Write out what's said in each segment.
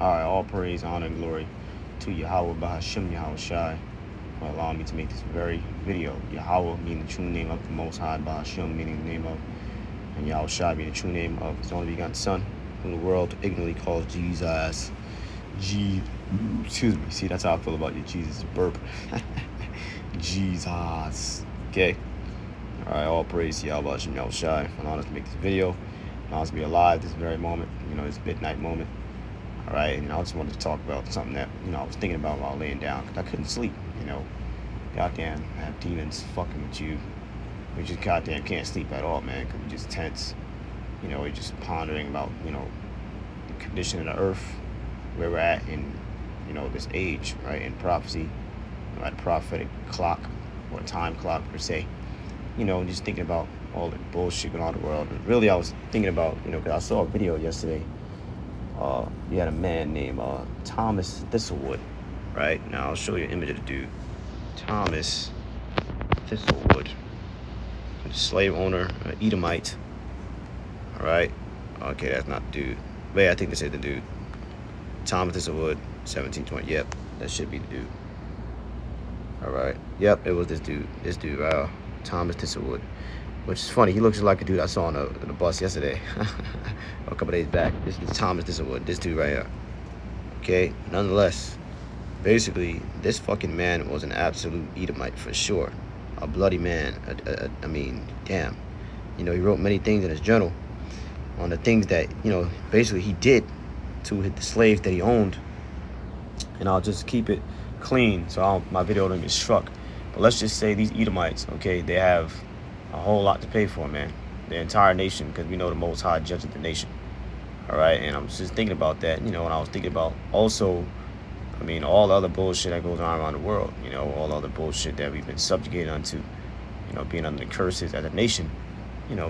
Alright, all praise, honor, and glory to Yahweh Bahashim Yahweh Shai for allowing me to make this very video. Yahweh meaning the true name of the Most High, Bahashim meaning the name of, and Yahweh Shai being the true name of his only begotten Son, whom the world ignorantly calls Jesus. Excuse me. See, that's how I feel about you. Jesus burp. Jesus. Okay. Alright, all praise to Yahweh Bahashim Yahweh Shai for allowing us to make this video. Allowing us to be alive this very moment. This midnight moment. All right, and I just wanted to talk about something that, I was thinking about while laying down, because I couldn't sleep, Goddamn, I have demons fucking with you. We just goddamn can't sleep at all, man, because we're just tense. We're just pondering about, the condition of the earth, where we're at in, this age, right, in prophecy, at the prophetic clock, or time clock, per se. Just thinking about all the bullshit going on in the world. And really, I was thinking about, because I saw a video yesterday. You had a man named Thomas Thistlewood, right? Now I'll show you an image of the dude. Thomas Thistlewood, a slave owner, an Edomite. All right. Okay, that's not the dude. But yeah, I think this is the dude. Thomas Thistlewood, 1720. Yep, that should be the dude. All right. Yep, it was this dude. This dude, Thomas Thistlewood. Which is funny. He looks like a dude I saw on the bus yesterday, a couple days back. This is Thomas Thistlewood, this dude right here. Okay, nonetheless, basically, this fucking man was an absolute Edomite for sure. A bloody man. I mean, damn. He wrote many things in his journal on the things that, basically he did to the slaves that he owned. And I'll just keep it clean so my video don't get struck. But let's just say these Edomites, okay, they have a whole lot to pay for, man. The entire nation, because we know the Most High judges the nation. All right, and I'm just thinking about that, and I was thinking about also, all the other bullshit that goes on around the world, all the other bullshit that we've been subjugated unto, being under the curses as a nation,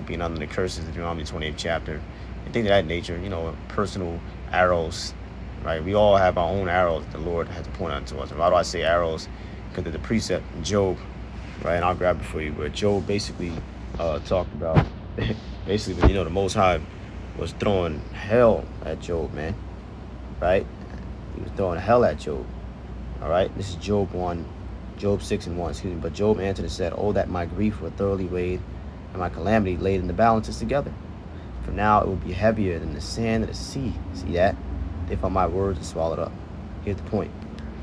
being under the curses of Deuteronomy 28th chapter, and things of that nature, personal arrows, right? We all have our own arrows the Lord has to point unto us. And why do I say arrows? Because of the precept in Job, right, and I'll grab it for you, where Job basically talked about, basically, the Most High was throwing hell at Job, man, right? He was throwing hell at Job, all right? This is Job 6 and 1, excuse me. But Job answered and said, "Oh, that my grief were thoroughly weighed, and my calamity laid in the balances together. For now it will be heavier than the sand of the sea." See that? Therefore my words are swallowed up. Here's the point.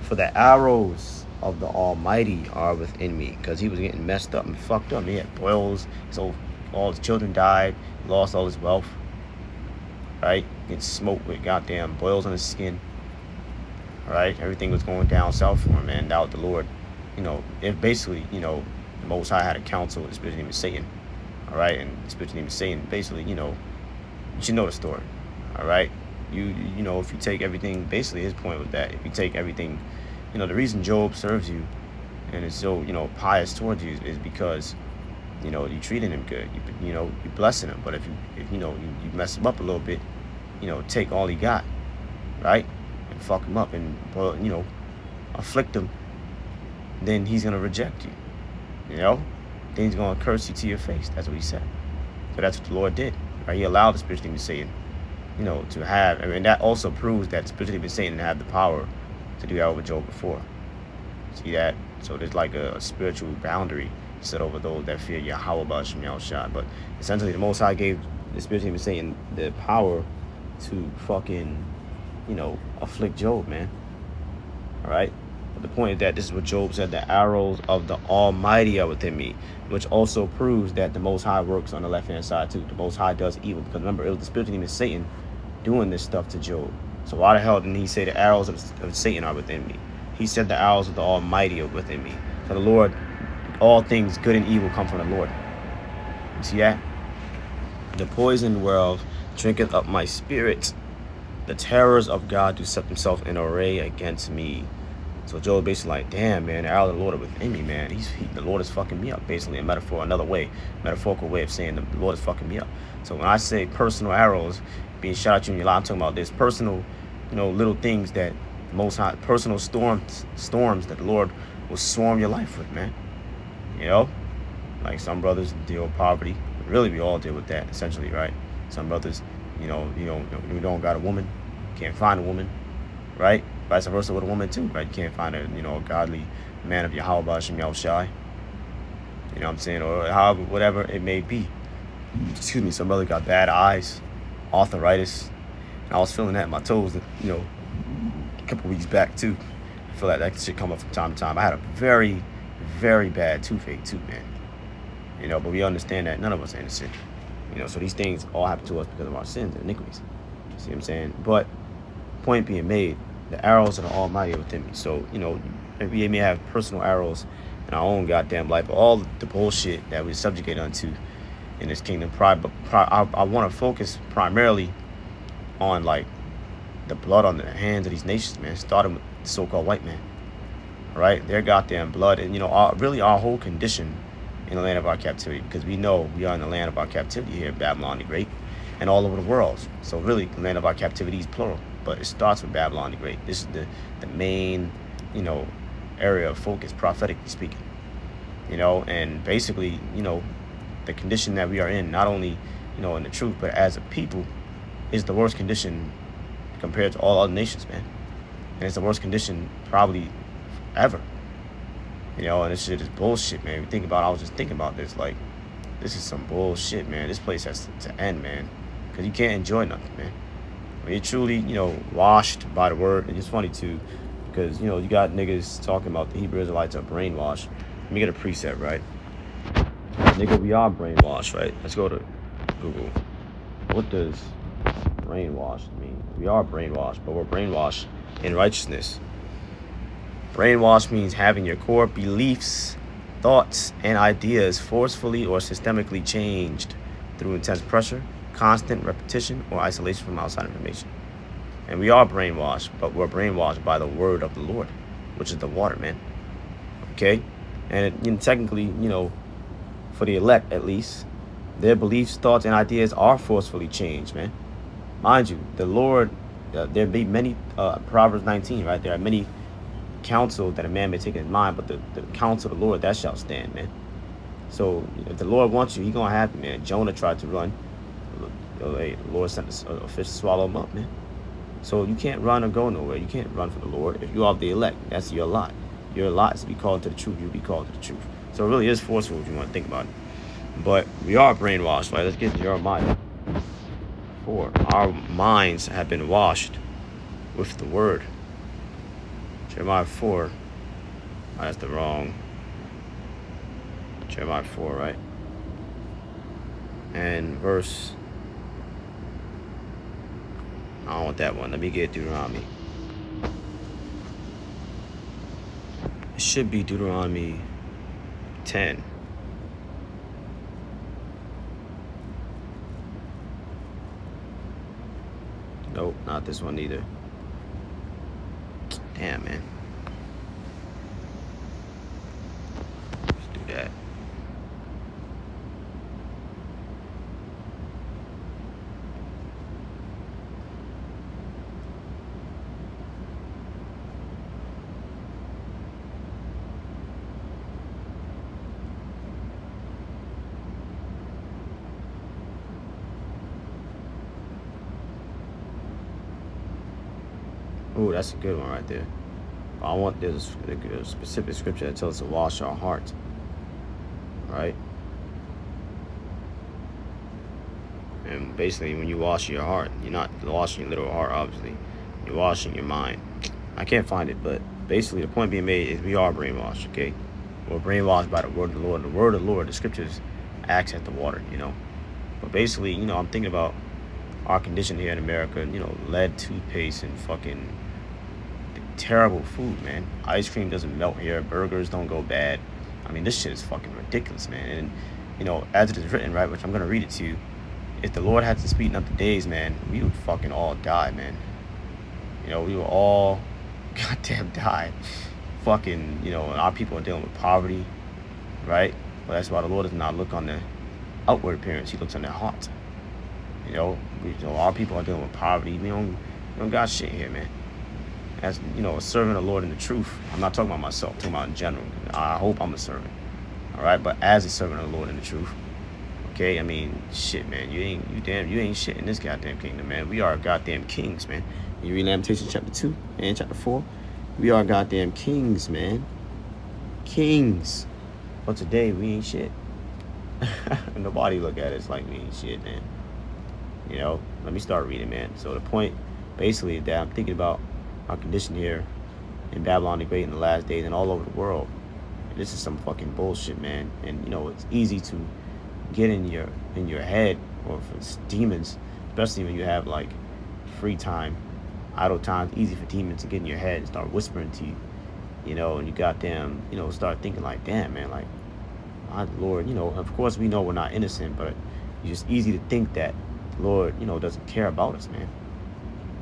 For the arrows of the Almighty are within me, because he was getting messed up and fucked up. He had boils, so all his children died, he lost all his wealth, right? Getting smoked with goddamn boils on his skin, right? Everything was going down south for him, man. That was the Lord. It basically, the Most High had a council with the spirit named Satan, all right? And the spirit named Satan, basically, you should know the story, all right? If you take everything, basically his point was that if you take everything, the reason Job serves you and is so, pious towards you is because, you treating him good. You blessing him. But if you mess him up a little bit, take all he got, right? And fuck him up and, afflict him, then he's going to reject you, Then he's going to curse you to your face. That's what he said. So that's what the Lord did, right? He allowed the spirit to be Satan, to have, and that also proves that the spirit to be Satan have the power to do that over Job before. See that? So there's like a spiritual boundary set over those that fear Yahweh Bahashim Yahweh Shai. But essentially the Most High gave the spirit to be Satan the power to fucking, afflict Job, man. All right? But the point is that this is what Job said, the arrows of the Almighty are within me, which also proves that the Most High works on the left-hand side too. The Most High does evil, because remember, it was the spirit of Satan doing this stuff to Job. So why the hell didn't he say the arrows of Satan are within me? He said the arrows of the Almighty are within me. So the Lord, all things good and evil come from the Lord. You see that? The poison whereof drinketh up my spirit. The terrors of God do set themselves in array against me. So Job basically like, damn, man, the arrows of the Lord are within me, man. The Lord is fucking me up. Basically a metaphorical way of saying the Lord is fucking me up. So when I say personal arrows being shot at you in your life, I'm talking about this personal, little things that Most High, personal storms that the Lord will swarm your life with, man. Like some brothers deal with poverty. Really, we all deal with that, essentially, right? Some brothers, you don't got a woman, can't find a woman, right? Vice versa with a woman too, right? You can't find a a godly man of Yahweh Bashim Yahushai. You know what I'm saying? Or however, whatever it may be. Excuse me, some brother got bad eyes, arthritis. And I was feeling that in my toes, a couple weeks back too. I feel like that shit come up from time to time. I had a very, very bad toothache too, man. But we understand that none of us are innocent. So these things all happen to us because of our sins and iniquities. See what I'm saying? But point being made, the arrows of the Almighty are within me. So, we may have personal arrows in our own goddamn life, but all the bullshit that we subjugate unto in this kingdom. I want to focus primarily on like the blood on the hands of these nations, man. Starting with the so-called white man, right? Their goddamn blood, and our whole condition in the land of our captivity, because we know we are in the land of our captivity here in Babylon the Great and all over the world. So really, the land of our captivity is plural, but it starts with Babylon the Great. This is the main, area of focus, prophetically speaking. And basically, the condition that we are in, not only, in the truth, but as a people, is the worst condition compared to all other nations, man. And it's the worst condition probably ever. And this shit is bullshit, man. I was just thinking about this, like, this is some bullshit, man. This place has to end, man. Because you can't enjoy nothing, man. When you're truly, washed by the word. And it's funny, too, because, you got niggas talking about the Hebrew Israelites are brainwashed. Let me get a preset, right? Nigga, we are brainwashed, right? Let's go to Google. What does brainwashed mean? We are brainwashed, but we're brainwashed in righteousness. Brainwash means having your core beliefs, thoughts, and ideas forcefully or systemically changed through intense pressure, constant repetition, or isolation from outside information. And we are brainwashed, but we're brainwashed by the word of the Lord, which is the water, man. Okay? And technically, for the elect at least, their beliefs, thoughts, and ideas are forcefully changed, man. Mind you, the Lord, there be many, Proverbs 19, right? There are many counsel that a man may take in his mind, but the counsel of the Lord, that shall stand, man. So if the Lord wants you, he gonna have you, man. Jonah tried to run. The Lord sent a fish to swallow him up, man. So you can't run or go nowhere. You can't run from the Lord. If you are the elect, that's your lot. Your lot is to be called to the truth. You'll be called to the truth. So it really is forceful if you want to think about it. But we are brainwashed, right? Let's get to Jeremiah 4. Our minds have been washed with the word. Jeremiah 4. Oh, that's the wrong. Jeremiah 4, right? And verse. I don't want that one. Let me get Deuteronomy. It should be Deuteronomy 10. Nope, not this one either. Damn, man. Let's do that. Ooh, that's a good one right there. I want this a specific scripture that tells us to wash our heart. Right? And basically, when you wash your heart, you're not washing your literal heart, obviously. You're washing your mind. I can't find it, but basically the point being made is we are brainwashed, okay? We're brainwashed by the word of the Lord. The word of the Lord, the scriptures acts as the water, But basically, I'm thinking about our condition here in America, lead toothpaste and fucking terrible food, man. Ice cream doesn't melt here. Burgers don't go bad. I mean, this shit is fucking ridiculous, man. And, as it is written, right, which I'm going to read it to you, if the Lord had to speeden up the days, man, we would fucking all die, man. We would all goddamn die. Fucking, our people are dealing with poverty, right? Well, that's why the Lord does not look on the outward appearance. He looks on their heart. Our people are dealing with poverty. We don't got shit here, man. As serving the Lord in the truth. I'm not talking about myself, I'm talking about in general. I hope I'm a servant. All right, but as a servant of the Lord in the truth, Okay, I mean, shit, man. You ain't shit in this goddamn kingdom, man. We are goddamn kings, man. You read Lamentations chapter 2 and chapter 4. We are goddamn kings, man. Kings. But today we ain't shit. Nobody look at us like we ain't shit, man. You know, let me start reading, man. So the point, basically, that I'm thinking about our condition here in Babylon the Great in the last days and all over the world. And this is some fucking bullshit, man. And you know, it's easy to get in your head, or if it's demons, especially when you have like free time, idle time. It's easy for demons to get in your head and start whispering to you, you know, and you goddamn, you know, start thinking like, damn, man, like, my Lord, you know, of course we know we're not innocent, but it's just easy to think that the Lord, you know, doesn't care about us, man.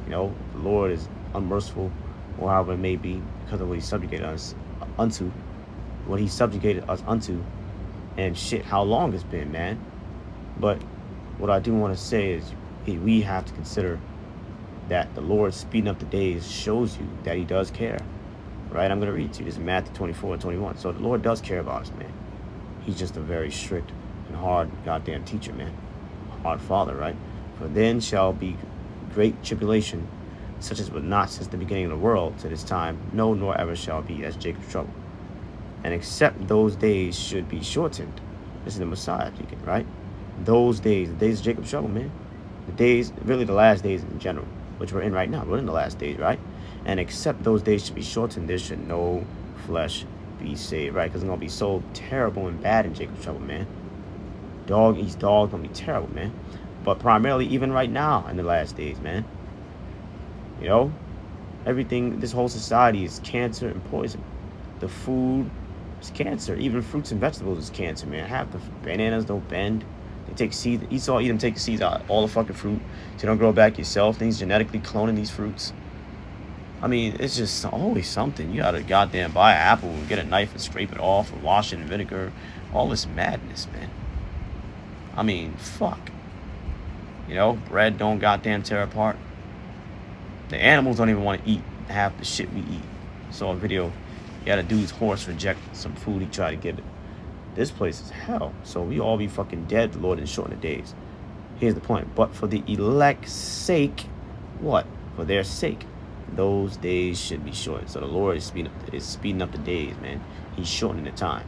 You know, the Lord is unmerciful, or however it may be, because of what he subjugated us unto, and shit, how long it's been, man. But what I do want to say is we have to consider that the Lord speeding up the days shows you that he does care, right? I'm going to read to you. This is Matthew 24:21. So the Lord does care about us, man. He's just a very strict and hard goddamn teacher, man. Hard father, right? For then shall be great tribulation, such as was not since the beginning of the world to this time, no, nor ever shall be, as Jacob's trouble. And except those days should be shortened. This is the Messiah speaking, right? Those days, the days of Jacob's trouble, man. The days, really the last days in general, which we're in right now. We're in the last days, right? And except those days should be shortened, there should no flesh be saved, right? Because it's going to be so terrible and bad in Jacob's trouble, man. Dog eats dog, going to be terrible, man. But primarily, even right now in the last days, man. You know, everything, this whole society is cancer and poison. The food is cancer. Even fruits and vegetables is cancer, man. Half the bananas don't bend. They take seeds. Esau eat them, take the seeds out, all the fucking fruit. So you don't grow back yourself. Things genetically cloning these fruits. I mean, it's just always something. You gotta goddamn buy an apple and get a knife and scrape it off, or wash it in vinegar. All this madness, man. I mean, fuck. You know, bread don't goddamn tear apart. The animals don't even want to eat half the shit we eat. Saw a video. You had a dude's horse reject some food he tried to give it. This place is hell. So we all be fucking dead. The Lord didn't shorten the days. Here's the point. But for the elect's sake, what? For their sake, those days should be shortened. So the Lord is speeding up the days, man. He's shortening the time.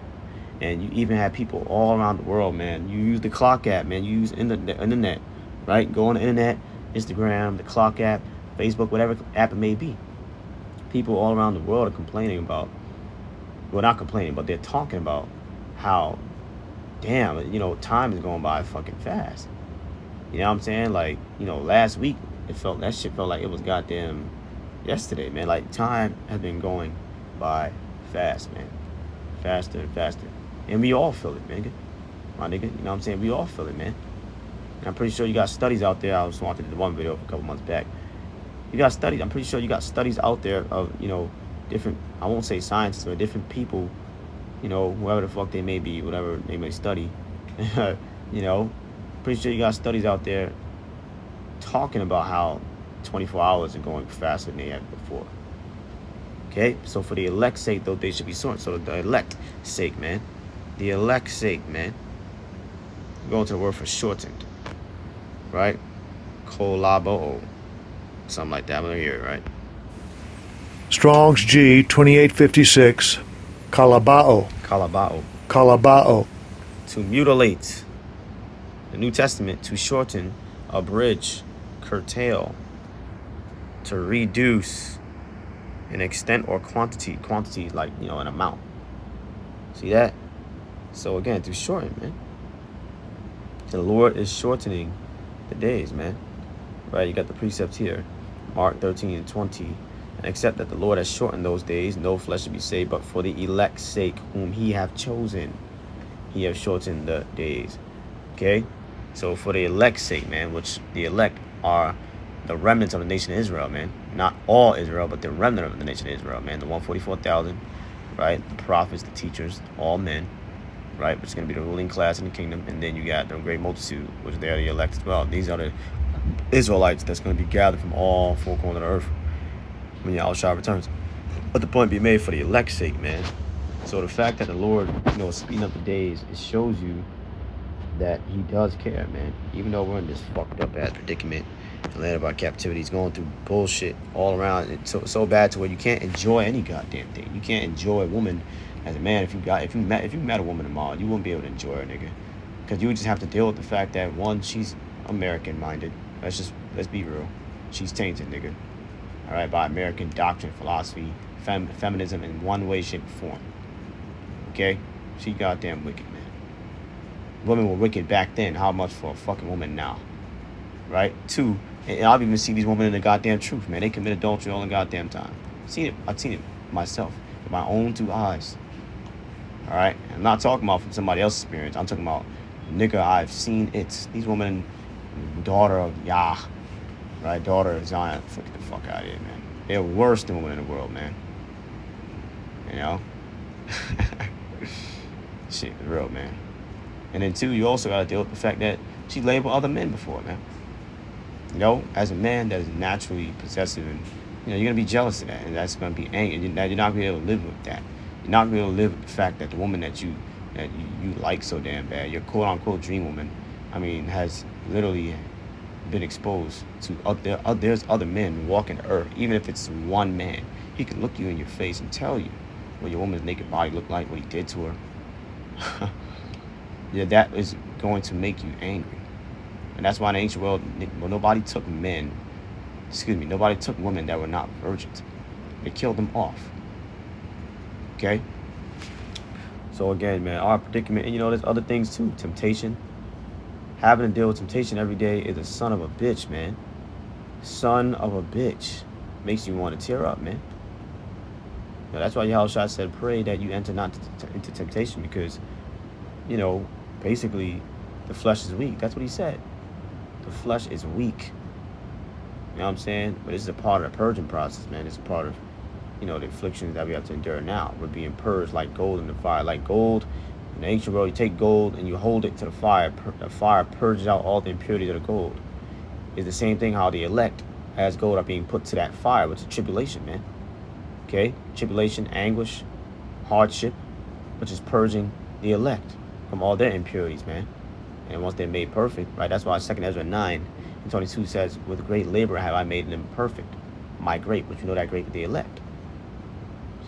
And you even have people all around the world, man. You use the clock app, man. You use the internet, right? Go on the internet, Instagram, the clock app, Facebook, whatever app it may be. People all around the world are complaining about, well, not complaining, but they're talking about how, damn, you know, time is going by fucking fast. You know what I'm saying? Like, you know, last week, that shit felt like it was goddamn yesterday, man. Like, time has been going by fast, man. Faster and faster. And we all feel it, nigga. My nigga, you know what I'm saying? We all feel it, man. And I'm pretty sure you got studies out there. I was watching the one video a couple months back. You got studies. I'm pretty sure you got studies out there of, you know, different, I won't say scientists, but different people, you know, whoever the fuck they may be, whatever they may study. You know, pretty sure you got studies out there talking about how 24 hours are going faster than they had before. Okay, so for the elect's sake, though, they should be shortened. So the elect's sake, man. The elect's sake, man. Go to the word for shortened. Right? Kolabo. Something like that. I'm going to hear it, right? Strong's G 2856. Kalabao. Kalabao. Kalabao. To mutilate. The New Testament, to shorten, abridge, curtail, to reduce in extent or quantity. Quantity, like, you know, an amount. See that? So again, to shorten, man. The Lord is shortening the days, man. Right? You got the precepts here. Mark 13:20. And except that the Lord has shortened those days, no flesh shall be saved, but for the elect's sake, whom he hath chosen, he hath shortened the days. Okay? So for the elect's sake, man, which the elect are the remnants of the nation of Israel, man. Not all Israel, but the remnant of the nation of Israel, man. The 144,000, right? The prophets, the teachers, all men, right? Which is going to be the ruling class in the kingdom. And then you got the great multitude, which they are the elect as well. These are the Israelites that's going to be gathered from all four corners of the earth when Yahushua returns. But the point be made for the elect's sake, man. So the fact that the Lord, you know, is speeding up the days, it shows you that he does care, man. Even though we're in this fucked up ass predicament, the land of our captivity is going through bullshit all around. It's so bad to where you can't enjoy any goddamn thing. You can't enjoy a woman as a man. If you met a woman tomorrow, you wouldn't be able to enjoy her, nigga, because you would just have to deal with the fact that one, she's American minded. Let's be real. She's tainted, nigga. All right, by American doctrine, philosophy, feminism in one way, shape, or form. Okay, she goddamn wicked, man. Women were wicked back then. How much for a fucking woman now? Right? Two, and I've even seen these women in the goddamn truth, man. They commit adultery all the goddamn time. I've seen it myself with my own two eyes. All right, I'm not talking about from somebody else's experience. I'm talking about, nigga, I've seen it. These women, daughter of Yah, right? Daughter of Zion. Get the fuck out of here, man. They're worse than women in the world, man. You know? Shit, real, man. And then two, you also gotta deal with the fact that she laid with other men before, man. You know, as a man that is naturally possessive, and you're gonna be jealous of that, and that's gonna be angry. You're not gonna be able to live with that. You're not gonna be able to live with the fact that the woman that you like so damn bad, your quote unquote dream woman, has literally been exposed to there's other men walking the earth. Even if it's one man, he can look you in your face and tell you what your woman's naked body looked like, what he did to her. Yeah, that is going to make you angry. And that's why in the ancient world, nobody took women that were not virgins. They killed them off. Okay? So again, man, our predicament, and there's other things too. Temptation. Having to deal with temptation every day is a son of a bitch, man. Son of a bitch. Makes you want to tear up, man. That's why Yahushua said, pray that you enter not into temptation, because, basically, the flesh is weak. That's what he said. The flesh is weak. You know what I'm saying? But this is a part of the purging process, man. It's a part of, the afflictions that we have to endure now. We're being purged like gold in the fire. Like gold, in the ancient world, you take gold and you hold it to the fire. The fire purges out all the impurities of the gold. It's the same thing how the elect as gold are being put to that fire, which is tribulation, man. Okay? Tribulation, anguish, hardship, which is purging the elect from all their impurities, man. And once they're made perfect, right? That's why 2 Ezra 9:22 says, with great labor have I made them perfect. My grape, which that grape is the elect.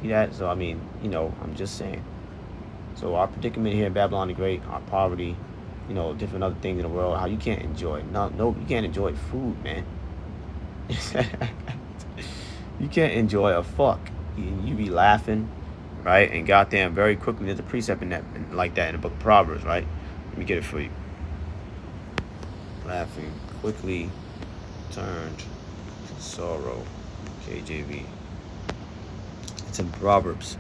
See that? So, I'm just saying. So our predicament here in Babylon the Great, our poverty, different other things in the world, how you can't enjoy. No, you can't enjoy food, man. You can't enjoy a fuck. You be laughing, right? And goddamn, very quickly, there's a precept in that, like that in the book of Proverbs, right? Let me get it for you. Laughing quickly turned to sorrow. KJV. It's in Proverbs.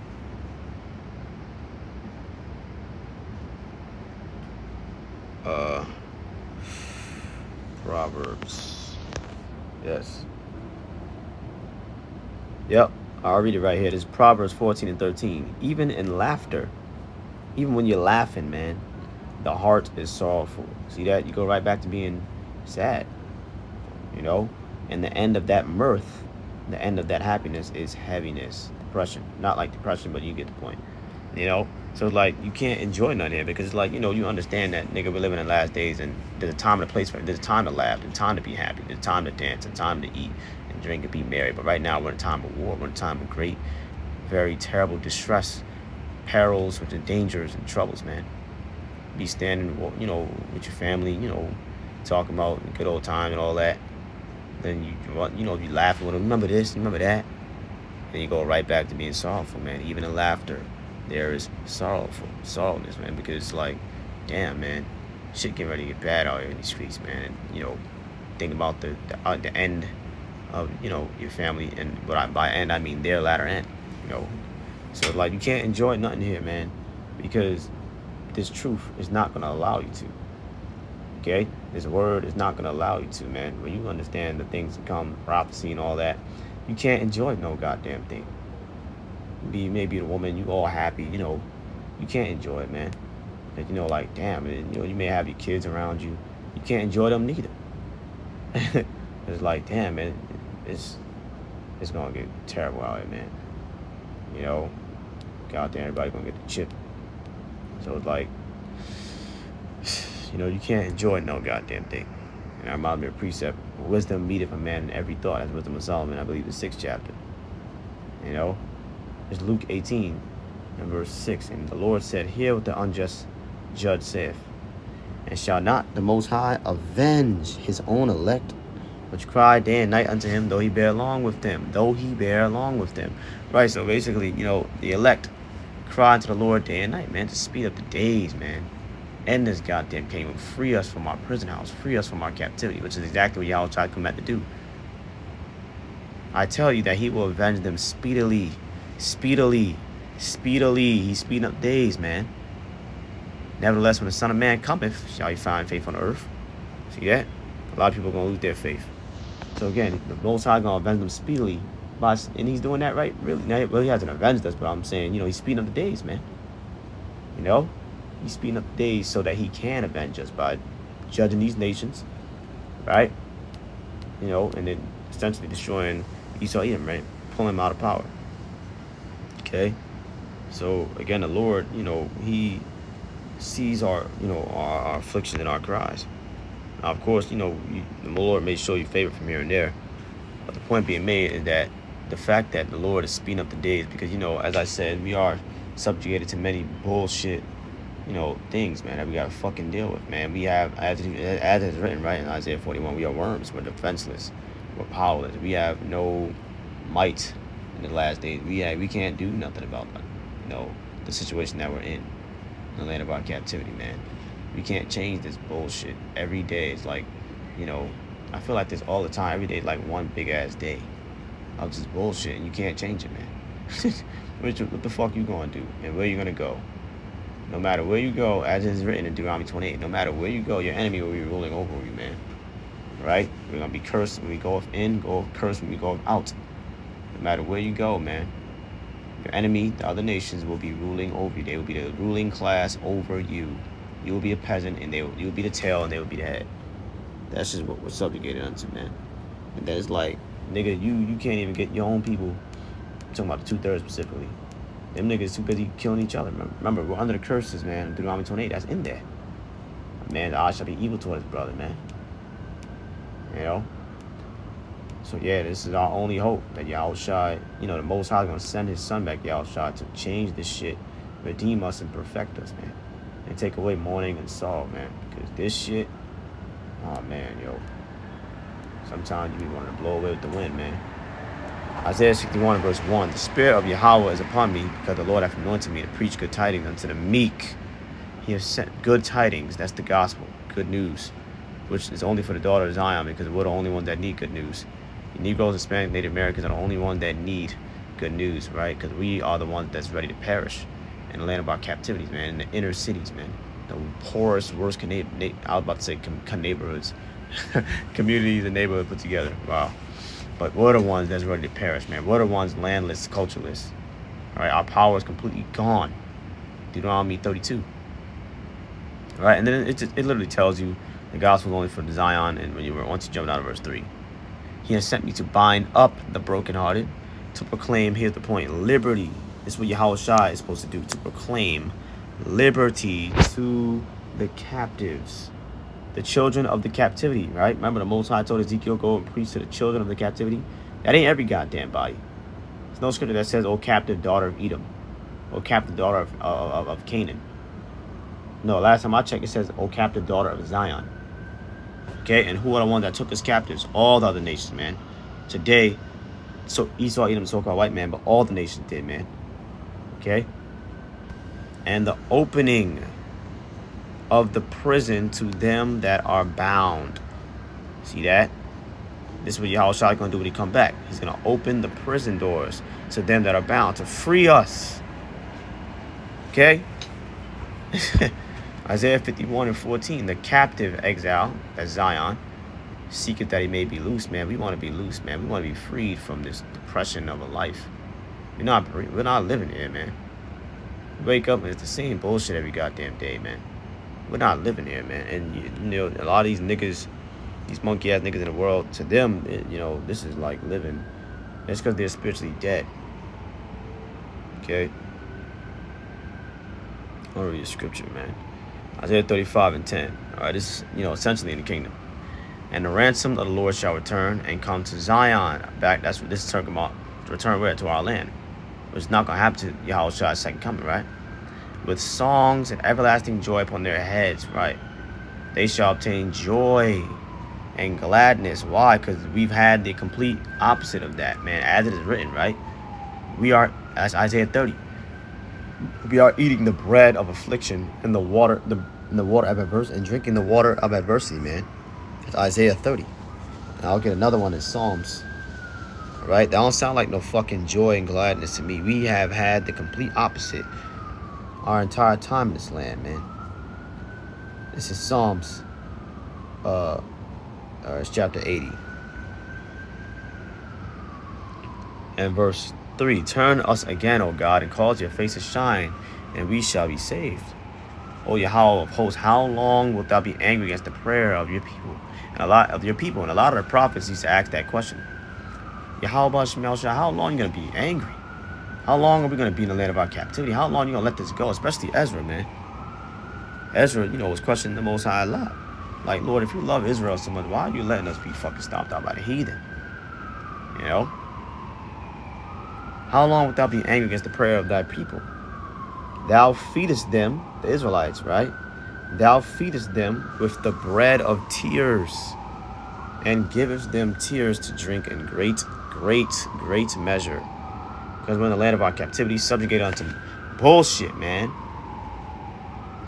Proverbs. Yes. Yep. I'll read it right here. This is Proverbs 14:13. Even in laughter, even when you're laughing, man, the heart is sorrowful. See that? You go right back to being sad. And the end of that mirth, the end of that happiness is heaviness, depression. Not like depression, but you get the point. So like you can't enjoy none here, because it's like, you understand that, nigga, we're living in the last days, and there's a time and a place for it. There's a time to laugh, there's time to be happy, there's time to dance, and time to eat and drink and be merry. But right now we're in a time of war, we're in a time of great, very terrible distress, perils, which are dangers and troubles, man. Be standing, with your family, talking about good old time and all that. Then you laughing with them. Remember this, remember that. And you go right back to being sorrowful, man. Even in laughter, there is sorrowness, man. Because it's like, damn, man, shit getting ready to get bad out here in these streets, man. And think about the end of your family, and by end I mean their latter end. So like you can't enjoy nothing here, man, because this truth is not gonna allow you to. Okay, this word is not gonna allow you to, man. When you understand the things that come, prophecy and all that, you can't enjoy no goddamn thing. Maybe the woman, you all happy, you can't enjoy it, man. Like, like damn, you may have your kids around you, you can't enjoy them neither. It's like, damn, man, it's gonna get terrible out here, man. Goddamn, everybody gonna get the chip. So it's like, You can't enjoy no goddamn thing. And I remind me of precept, wisdom meeteth a man in every thought. That's Wisdom of Solomon, I believe, the 6th chapter. It's Luke 18 and verse 6. And the Lord said, hear what the unjust judge saith. And shall not the Most High avenge his own elect, which cry day and night unto him, though he bear along with them? Though he bear along with them. Right, so basically, the elect cry unto the Lord day and night, man, to speed up the days, man. End this goddamn kingdom. Free us from our prison house. Free us from our captivity, which is exactly what Yahweh tried to come back to do. I tell you that he will avenge them speedily. Speedily. Speedily. He's speeding up days, man. Nevertheless, when the Son of Man cometh, shall he find faith on earth? See that? A lot of people are going to lose their faith. So again, the Most High going to avenge them speedily. And he's doing that right, really. Now, well, he hasn't avenged us, but I'm saying, he's speeding up the days, man. He's speeding up the days so that he can avenge us by judging these nations, right? And then essentially destroying Esau, Edom, right? Pulling him out of power. Okay? So, again, the Lord, he sees our affliction and our cries. Now, of course, the Lord may show you favor from here and there. But the point being made is that the fact that the Lord is speeding up the days, because, as I said, we are subjugated to many bullshit, things, man, that we gotta fucking deal with, man. We have, as it's written, right, in Isaiah 41, we are worms, we're defenseless, we're powerless, we have no might in the last days. We can't do nothing about, the situation that we're in the land of our captivity, man. We can't change this bullshit. Every day is like, I feel like this all the time. Every day is like one big ass day of just bullshit, and you can't change it, man. What the fuck you gonna do, and where you gonna go? No matter where you go, as it is written in Deuteronomy 28, no matter where you go, your enemy will be ruling over you, man. Right? We're going to be cursed when we go in, cursed when we go out. No matter where you go, man. Your enemy, the other nations, will be ruling over you. They will be the ruling class over you. You will be a peasant, and you will be the tail, and they will be the head. That's just what we're subjugated unto, man. And that's like, nigga, you can't even get your own people. I'm talking about the 2/3 specifically. Them niggas too busy killing each other. Remember, we're under the curses, man. Deuteronomy 28, that's in there. Man, the eye shall be evil towards his brother, man. So yeah, this is our only hope, that Yahushua, the Most High is going to send his son back, Yahushua, to change this shit, redeem us and perfect us, man. And take away mourning and sorrow, man. Because this shit, oh man, sometimes you be wanting to blow away with the wind, man. Isaiah 61 verse 1, the Spirit of Yahweh is upon me, because the Lord hath anointed me to preach good tidings unto the meek. He has sent good tidings, that's the gospel, good news, which is only for the daughter of Zion, because we're the only ones that need good news. The Negroes, Hispanic, Native Americans are the only ones that need good news, right? Because we are the ones that's ready to perish in the land of our captivities, man, in the inner cities, man. The poorest, worst, I was about to say neighborhoods, communities and neighborhoods put together, wow. But we're the ones that's ready to perish, man. We're the ones landless, cultureless. All right, our power is completely gone. Deuteronomy 32. All right, and then it literally tells you the gospel is only for Zion, and once you jump down to verse 3. He has sent me to bind up the brokenhearted, to proclaim, here's the point, liberty. This is what Yahushua is supposed to do, to proclaim liberty to the captives. The children of the captivity, right? Remember the Most High told Ezekiel, go and preach to the children of the captivity? That ain't every goddamn body. There's no scripture that says, oh, captive daughter of Edom. Oh, captive daughter of Canaan. No, last time I checked, it says, oh, captive daughter of Zion. Okay, and who are the ones that took us captives? All the other nations, man. Today, so Esau, Edom, so-called white man, but all the nations did, man. Okay? And the opening of the prison to them that are bound. See that? This is what Yahushua is going to do when he come back. He's going to open the prison doors to them that are bound, to free us. Okay? Isaiah 51 and 14. The captive exile, that's Zion, seeketh that he may be loose, man. We want to be loose, man. We want to be freed from this depression of a life. We're not living here, man. We wake up and it's the same bullshit every goddamn day, man. We're not living here, man. And, a lot of these niggas, these monkey-ass niggas in the world, to them, this is like living. It's because they're spiritually dead. Okay? I want to read a scripture, man. Isaiah 35 and 10. All right, this is, essentially in the kingdom. And the ransom of the Lord shall return and come to Zion. Back, that's what this is talking about. To return where? To our land. Which is not going to happen to Yahushua's second coming, right? With songs and everlasting joy upon their heads, right? They shall obtain joy and gladness. Why? Because we've had the complete opposite of that, man. As it is written, right? We are, as Isaiah 30, we are eating the bread of affliction and the water of adversity, and drinking the water of adversity, man. It's Isaiah 30. And I'll get another one in Psalms. Right? That don't sound like no fucking joy and gladness to me. We have had the complete opposite our entire time in this land, man. This is Psalms, it's chapter 80. And verse 3. Turn us again, O God, and cause your face to shine, and we shall be saved. O Yahweh of hosts, how long wilt thou be angry against the prayer of your people? And a lot of the prophets used to ask that question. Yahweh Shemel, how long are you going to be angry? How long are we going to be in the land of our captivity? How long are you going to let this go? Especially Ezra, man. Ezra, was questioning the Most High a lot. Like, Lord, if you love Israel so much, why are you letting us be fucking stomped out by the heathen? How long wilt thou be angry against the prayer of thy people? Thou feedest them, the Israelites, right? Thou feedest them with the bread of tears, and givest them tears to drink in great, great, great measure. Because we're in the land of our captivity, subjugated unto bullshit, man.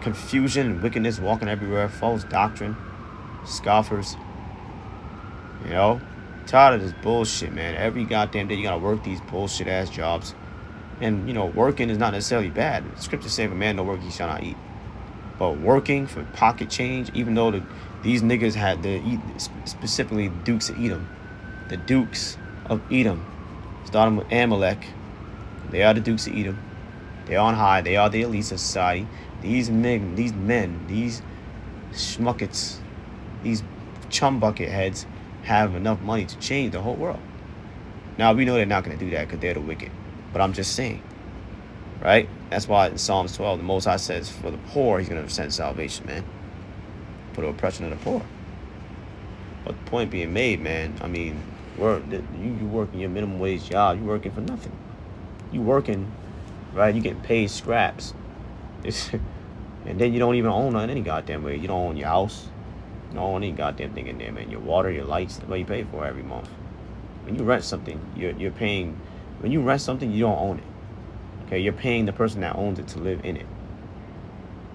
Confusion and wickedness walking everywhere, false doctrine, scoffers. Tired of this bullshit, man. Every goddamn day you gotta work these bullshit ass jobs. And, working is not necessarily bad. The scriptures say if a man don't work, he shall not eat. But working for pocket change, even though these niggas had to eat, specifically Dukes of Edom. The Dukes of Edom, starting with Amalek. They are the Dukes of Edom. They're on high. They are the elites of society. These men, these schmuckets, these chum bucket heads have enough money to change the whole world. Now, we know they're not going to do that because they're the wicked. But I'm just saying, right? That's why in Psalms 12, the Most High says for the poor, he's going to send salvation, man. For the oppression of the poor. But the point being made, man, I mean, you working your minimum wage job, you working for nothing. You working, right? You getting paid scraps. And then you don't even own any goddamn way. You don't own your house. You don't own any goddamn thing in there, man. Your water, your lights, the way you pay for every month. When you rent something, you're paying. When you rent something, you don't own it. Okay, you're paying the person that owns it to live in it.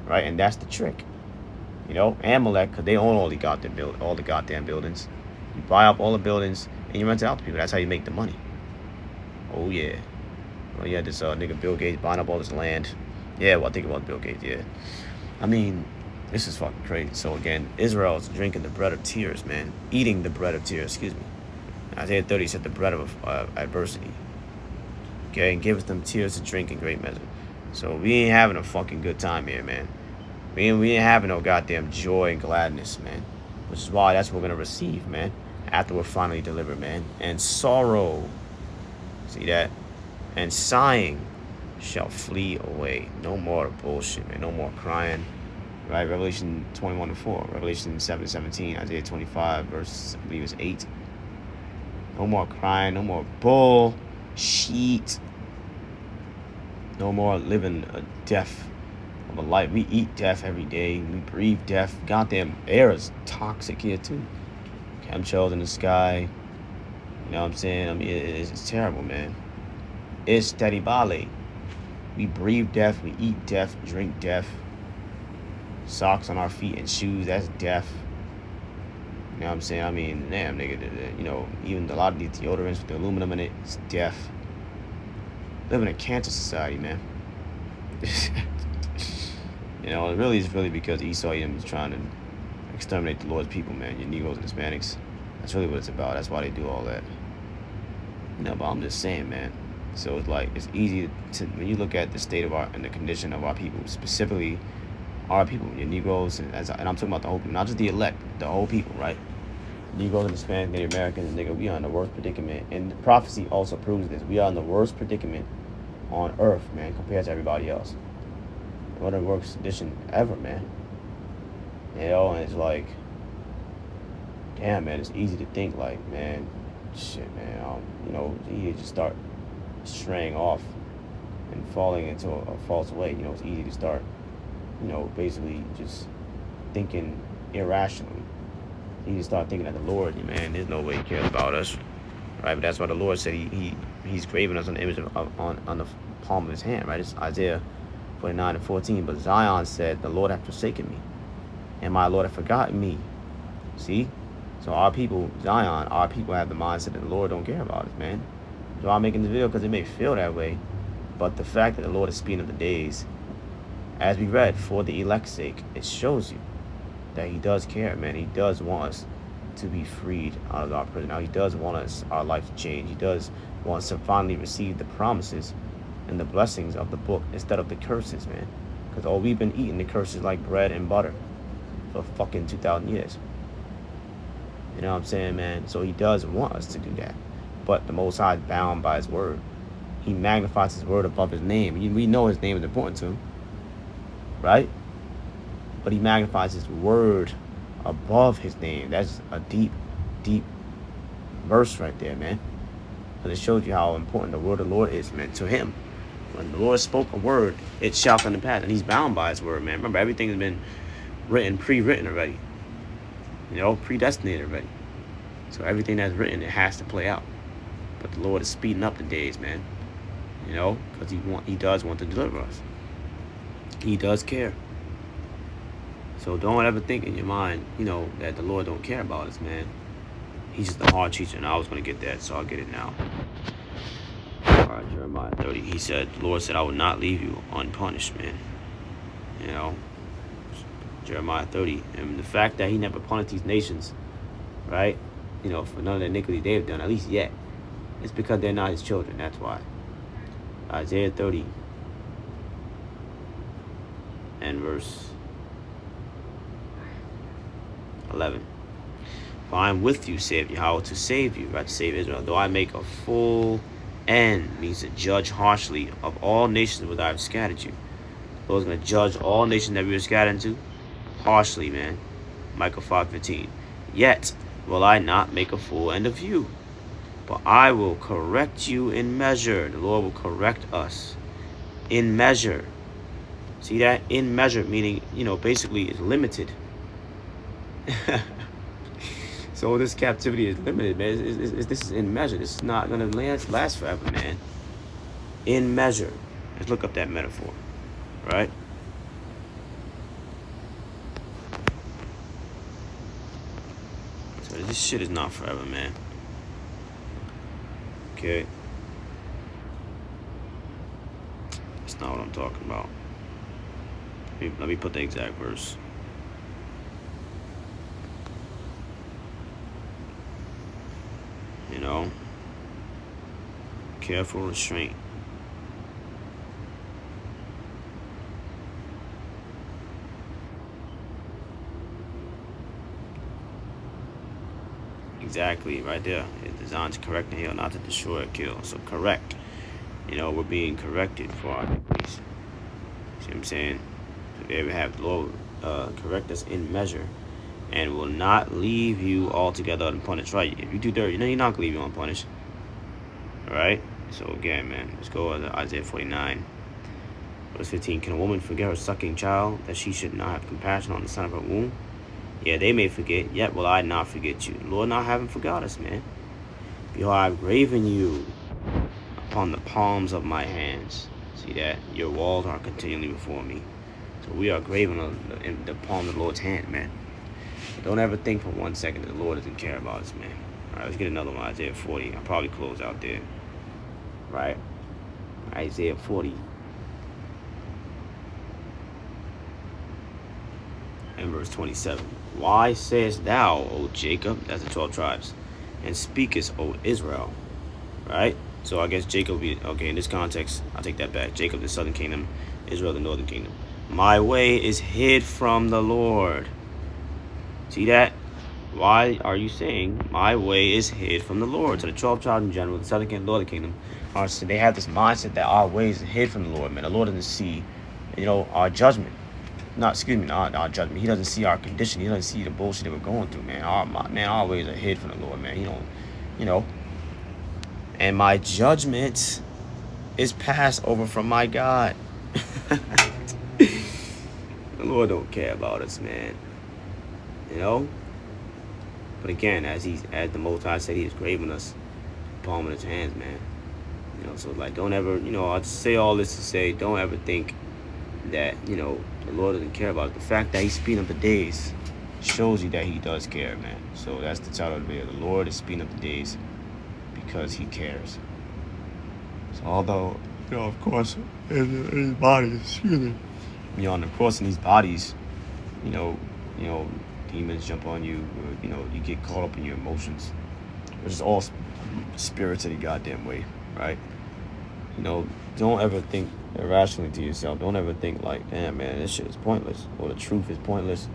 Right, and that's the trick. Amalek, because they own all the goddamn buildings. You buy up all the buildings and you rent it out to people. That's how you make the money. Oh yeah. Well, yeah, this nigga Bill Gates buying up all this land. Yeah, well, think about Bill Gates. Yeah, I mean, this is fucking crazy. So again, Israel is drinking the bread of tears, man. Eating the bread of tears. Excuse me. Isaiah 30 said the bread of adversity. Okay, and giveth them tears to drink in great measure. So we ain't having a fucking good time here, man. We ain't having no goddamn joy and gladness, man. Which is why that's what we're gonna receive, man. After we're finally delivered, man. And sorrow. See that? And sighing shall flee away. No more bullshit, man. No more crying. Right? Revelation 21:4. Revelation 7:17. Isaiah 25, verse, I believe it's 8. No more crying. No more bullshit. No more living a death of a life. We eat death every day. We breathe death. Goddamn air is toxic here too. Chemtrails in the sky. You know what I'm saying? I mean, it's terrible, man. It's steady bale. We breathe death. We eat death. Drink death. Socks on our feet and shoes. That's death. You know what I'm saying? I mean, damn, nigga. Even a lot of these deodorants with the aluminum in it, it's death. Living in a cancer society, man. It really is because Esau is trying to exterminate the Lord's people, man. Your Negroes and Hispanics. That's really what it's about. That's why they do all that. But I'm just saying, man. So it's like, it's easy to, when you look at the state of and the condition of our people, specifically our people, your Negroes, and I'm talking about the whole people, not just the elect, the whole people, right? Negroes and Hispanics, Native Americans, nigga, we are in the worst predicament. And the prophecy also proves this. We are in the worst predicament on earth, man, compared to everybody else. We're in the worst condition ever, man. And it's like, damn, man, it's easy to think like, man, shit, man, you just start straying off and falling into a false way. It's easy to start, basically just thinking irrationally. You start thinking that the Lord, man, there's no way He cares about us, right? But that's why the Lord said He's graven us on the image on the palm of His hand, right? It's Isaiah 49:14. But Zion said, "The Lord hath forsaken me, and my Lord hath forgotten me." See, so our people, Zion, our people have the mindset that the Lord don't care about us, man. So I'm making this video because it may feel that way, but the fact that the Lord is speeding up the days, as we read, for the elect's sake, it shows you that He does care, man. He does want us to be freed out of our prison. Now He does want us, our life to change. He does want us to finally receive the promises and the blessings of the book instead of the curses, man. Because we've been eating the curses like bread and butter for fucking 2,000 years. You know what I'm saying, man? So He does want us to do that. But the Most High is bound by His word. He magnifies His word above His name. We know His name is important to Him, right? But He magnifies His word above His name. That's a deep, deep verse right there, man. Because it shows you how important the word of the Lord is, man, to Him. When the Lord spoke a word, it shall come to pass. And He's bound by His word, man. Remember, everything has been pre-written already. Predestinated already. So everything that's written, it has to play out. But the Lord is speeding up the days, man. Because He does want to deliver us. He does care. So don't ever think in your mind, that the Lord don't care about us, man. He's just a hard teacher, and I was going to get that, so I'll get it now. All right, Jeremiah 30. He said, the Lord said, I will not leave you unpunished, man. Jeremiah 30. And the fact that He never punished these nations, right, for none of the iniquity they've done, at least yet, it's because they're not His children. That's why. Isaiah 30 and verse 11. For I am with you, saith Yahweh, to save you, right, to save Israel. Though I make a full end, means to judge harshly of all nations where I have scattered you. The Lord's going to judge all nations that we were scattered into harshly, man. Micah 5:15. Yet will I not make a full end of you, but I will correct you in measure. The Lord will correct us in measure. See that? In measure, meaning, basically it's limited. So this captivity is limited, man. This is in measure. This is not going to last forever, man. In measure. Let's look up that metaphor, right? So this shit is not forever, man. Okay. That's not what I'm talking about. Let me put the exact verse. Careful restraint. Exactly, right there. It's designed to correct and heal, not to destroy or kill. So correct. We're being corrected for our iniquities. See what I'm saying? So there we have the Lord correct us in measure, and will not leave you altogether unpunished. Right? If you do dirt, He's not gonna leave you unpunished. All right. So again, man, let's go to Isaiah 49, verse 15. Can a woman forget her sucking child, that she should not have compassion on the son of her womb? Yeah, they may forget, yet will I not forget you. The Lord not having forgot us, man. Behold, I have graven you upon the palms of my hands. See that? Your walls are continually before me. So we are graven in the palm of the Lord's hand, man. Don't ever think for 1 second that the Lord doesn't care about us, man. All right, let's get another one, Isaiah 40. I'll probably close out there. Right? Isaiah 40. And verse 27. Why sayest thou, O Jacob, that's the 12 tribes, and speakest, O Israel? Right? So I guess Jacob, in this context, I'll take that back. Jacob, the southern kingdom, Israel, the northern kingdom. My way is hid from the Lord. See that? Why are you saying my way is hid from the Lord? So the 12 tribes in general, the southern kingdom, northern kingdom, so they have this mindset that our ways are hid from the Lord, man. The Lord doesn't see, our judgment. not our judgment. He doesn't see our condition. He doesn't see the bullshit that we're going through, man. Our ways are hid from the Lord, man. He don't, you know. And my judgment is passed over from my God. The Lord don't care about us, man. You know. But again, as the Most High said, He is graving us, palm in His hands, man. You know, so like, don't ever, I say all this to say, don't ever think that, the Lord doesn't care about it. The fact that He's speeding up the days shows you that He does care, man. So that's the title of the video. The Lord is speeding up the days because He cares. So although, of course, in these bodies, on the cross in these bodies, demons jump on you, or, you get caught up in your emotions, which is all spirits any goddamn way, right? Don't ever think irrationally to yourself. Don't ever think like, damn, man, this shit is pointless, or the truth is pointless,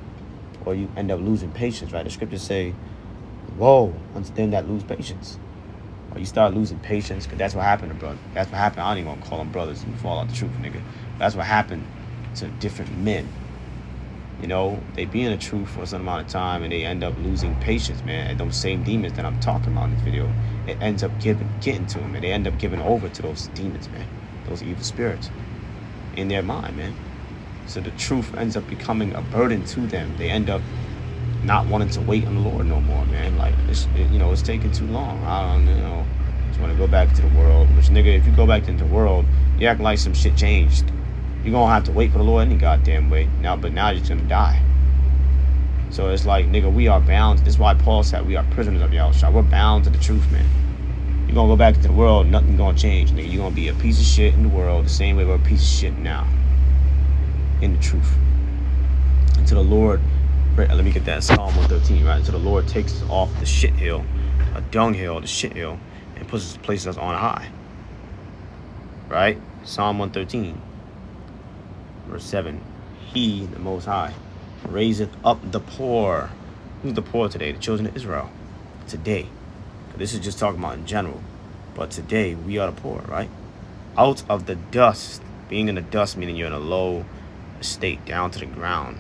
or you end up losing patience, right? The scriptures say, woe unto them that lose patience. Or you start losing patience, because that's what happened to brother. That's what happened. I don't even want to call them brothers and fall out the truth, nigga. That's what happened to different men. They be in the truth for some amount of time, and they end up losing patience, man. And those same demons that I'm talking about in this video, it ends up getting to them, and they end up giving over to those demons, man. Those evil spirits in their mind, man. So the truth ends up becoming a burden to them. They end up not wanting to wait on the Lord no more, man. Like, it's taking too long. I don't, just want to go back to the world. Which, nigga, if you go back into the world, you act like some shit changed. You're going to have to wait for the Lord any goddamn way. But now you're just going to die. So it's like, nigga, we are bound. This is why Paul said we are prisoners of Yahushua. We're bound to the truth, man. You're going to go back into the world, nothing going to change, nigga. You're going to be a piece of shit in the world the same way we're a piece of shit now. In the truth. Until the Lord, let me get that, Psalm 113, right? Until the Lord takes us off the shit hill, a dunghill, the shit hill, and places us on high. Right? Psalm 113, verse 7. He, the Most High, raiseth up the poor. Who's the poor today? The children of Israel. Today. This is just talking about in general. But today, we are the poor, right? Out of the dust. Being in the dust, meaning you're in a low state, down to the ground.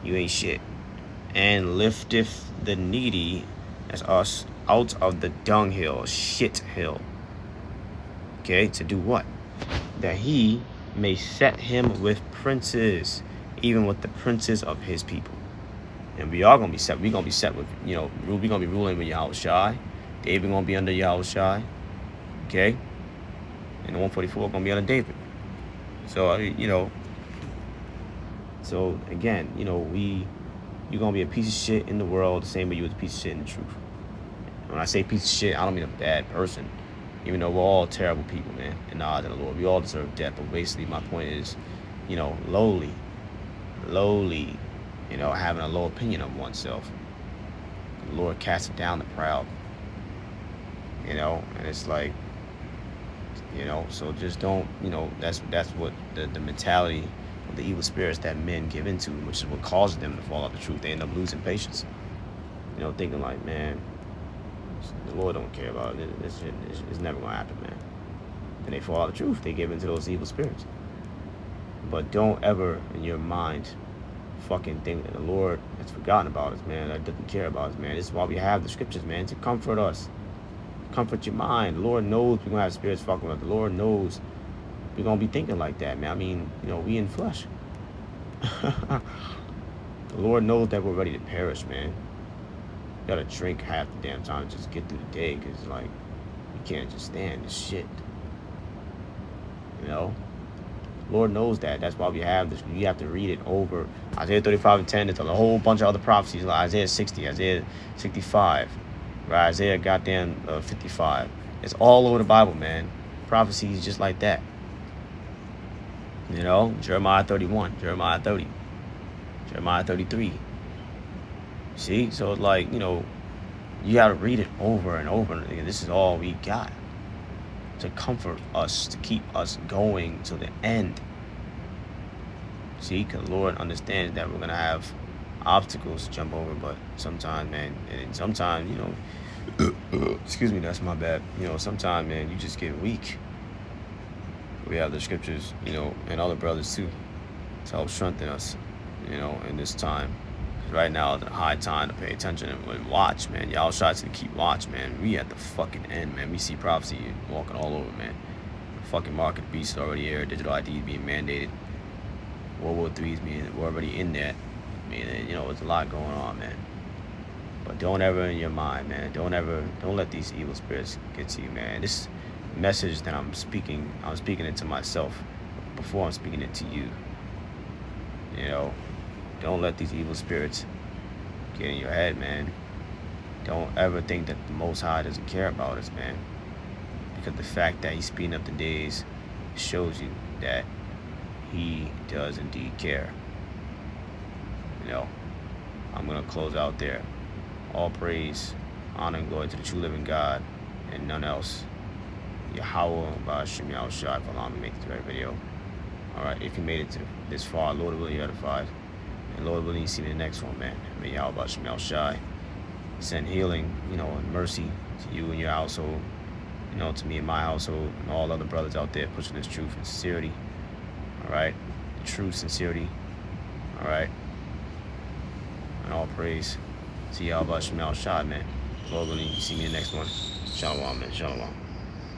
You ain't shit. And lifteth the needy, as us, out of the dunghill, shit hill. Okay, to do what? That he may set him with princes, even with the princes of his people. And we are going to be set. We're going to be set with, we're going to be ruling with Yahushua. David going to be under Yahushua. Okay? And the 144 going to be under David. So, so again, you're going to be a piece of shit in the world the same way you was a piece of shit in the truth. When I say piece of shit, I don't mean a bad person. Even though we're all terrible people, man, in the eyes of the Lord. We all deserve death. But basically, my point is, lowly, having a low opinion of oneself. The Lord casts down the proud. And it's like, so just don't, that's what the mentality of the evil spirits that men give into, which is what causes them to fall out the truth. They end up losing patience. Thinking like, man, the Lord don't care about it. This shit is never going to happen, man. And they fall out the truth. They give into those evil spirits. But don't ever in your mind fucking think that the Lord has forgotten about us, man. That doesn't care about us, man. This is why we have the scriptures, man, to comfort us. Comfort your mind. The Lord knows we're going to have spirits fucking with us. The Lord knows we're going to be thinking like that, man. I mean, we in flesh. The Lord knows that we're ready to perish, man. You gotta drink half the damn time to just get through the day, because, like, you can't just stand this shit. Lord knows that. That's why we have this. You have to read it over. Isaiah 35 and 10. There's a whole bunch of other prophecies, like Isaiah 60, Isaiah 65, right? Isaiah goddamn 55. It's all over the Bible, man. Prophecies just like that. Jeremiah 31, Jeremiah 30, Jeremiah 33. See? So it's like, you gotta read it over and over. And this is all we got to comfort us, to keep us going to the end. See? Because the Lord understands that we're going to have obstacles to jump over, but sometimes, man, and sometimes, excuse me, that's my bad. Sometimes, man, you just get weak. We have the scriptures, and other brothers too, to help strengthen us. you know, in this time. Right now is a high time to pay attention and watch, man. Y'all shots to keep watch, man. We at the fucking end, man. We see prophecy walking all over, man. The fucking market beast is already here. Digital ID is being mandated. World War III is we're already in that. I mean, you know, there's a lot going on, man. But don't ever in your mind, man. Don't let these evil spirits get to you, man. This message that I'm speaking it to myself before I'm speaking it to you. You know, don't let these evil spirits get in your head, man. Don't ever think that the Most High doesn't care about us, man. Because the fact that he's speeding up the days shows you that he does indeed care. You know, I'm going to close out there. All praise, honor, and glory to the true living God and none else. Yahweh, Ba'ashim Yahushua, for allowing me to make this very video. Alright, if you made it to this far, Lord willing, you're edified. And Lord willing, you see me in the next one, man. May Yahweh Ba'ashim Yahushua send healing, you know, and mercy to you and your household, you know, to me and my household, and all other brothers out there pushing this truth and sincerity. Alright? True sincerity. Alright? And all praise. See y'all about Shemal Shad, man. Lord willing, you see me in the next one. Shalom, man. Shalom.